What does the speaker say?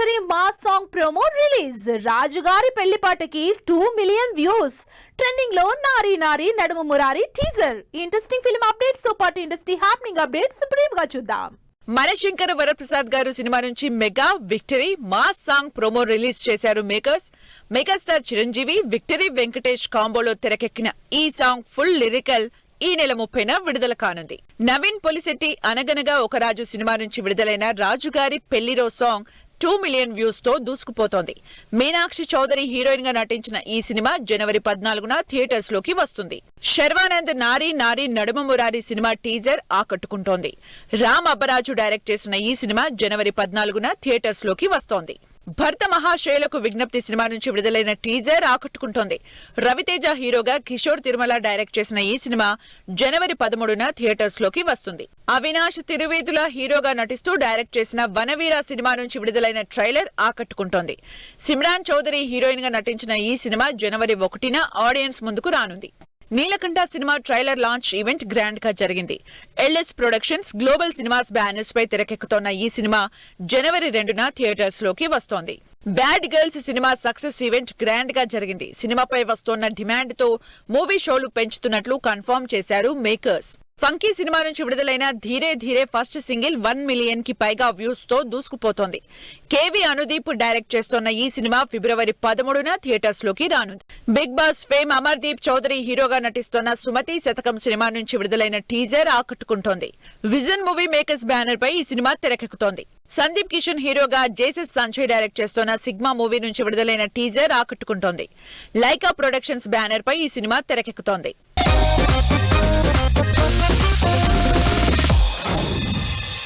Victory mass song promo release. రాజుగారి పెళ్లి పాటకి 2 మిలియన్ వ్యూస్. ట్రెండింగ్ లో నారీ Nari Naduma Murari teaser. Interesting film updates తో పాటు ఇండస్ట్రీ హ్యాపెనింగ్ అప్డేట్స్ బ్రీఫ్ గా చూద్దాం. మనశంకర వరప్రసాద్ గారు సినిమా నుంచి mega victory mass song promo release చేశారు makers. Megastar Chiranjeevi, victory Venkatesh కాంబోలో తెరకెక్కిన ఈ సాంగ్ ఫుల్ లిరికల్ ఈ నెల 30న విడుదల కానుంది. నవీన్ పొలిశెట్టి అనగనగా ఒక రాజు సినిమా నుంచి విడుదలైన రాజుగారి పెళ్లిరో సాంగ్ 2 మిలియన్ వ్యూస్ తో దూసుకుపోతోంది. మీనాక్షి చౌదరి హీరోయిన్ గా నటించిన ఈ సినిమా జనవరి 14న థియేటర్స్ లోకి వస్తుంది. శర్వానంద్ నారీ నారీ నడుమ మురారి సినిమా టీజర్ ఆకట్టుకుంటోంది. రామ్ అబ్బరాజు డైరెక్ట్ చేసిన ఈ సినిమా జనవరి 14న థియేటర్స్ లోకి వస్తోంది. భర్త మహాశయులకు విజ్ఞప్తి సినిమా నుంచి విడుదలైన టీజర్ ఆకట్టుకుంటోంది. రవితేజ హీరోగా కిషోర్ తిరుమల డైరెక్ట్ చేసిన ఈ సినిమా జనవరి 13న థియేటర్స్ లోకి వస్తుంది. అవినాష్ తిరువేదుల హీరోగా నటిస్తూ డైరెక్ట్ చేసిన వనవీర సినిమా నుంచి విడుదలైన ట్రైలర్ ఆకట్టుకుంటోంది. సిమ్రాన్ చౌదరి హీరోయిన్ గా నటించిన ఈ సినిమా జనవరి 1న ఆడియన్స్ ముందుకు రానుంది. Neelakanta cinema trailer launch event grand గా జరిగింది. LS productions, global cinemas banners పై తెరకెక్కుతోన్న ఈ సినిమా జనవరి 2న థియేటర్స్ లోకి వస్తోంది. Bad girls cinema success event grand గా జరిగింది. సినిమాపై వస్తోన్న డిమాండ్ తో మూవీ షోలు పెంచుతున్నట్లు కన్ఫర్మ్ చేశారు మేకర్స్. ఫంకీ సినిమా నుంచి విడుదలైన Dheere Dheere first single 1 million కి పైగా వ్యూస్ తో దూసుకుపోతోంది. కేవీ అనుదీప్ డైరెక్ట్ చేస్తోన్న ఈ సినిమా ఫిబ్రవరి 13న థియేటర్స్ లోకి రానుంది. Bigg Boss fame Amardeep Chowdary హీరోగా నటిస్తోన్న సుమతి శతకం సినిమా నుంచి విడుదలైన టీజర్ ఆకట్టుకుంటోంది. విజన్ మూవీ మేకర్స్ బ్యానర్ పై ఈ సినిమా తెరకెక్కుతోంది. సందీప్ కిషన్ హీరోగా జేసెస్ సంజయ్ డైరెక్ట్ చేస్తోన్న సిగ్మా మూవీ నుంచి విడుదలైన టీజర్ ఆకట్టుకుంటోంది. లైకా ప్రొడక్షన్స్ బ్యానర్ పై ఈ సినిమా తెరకెక్కుతోంది.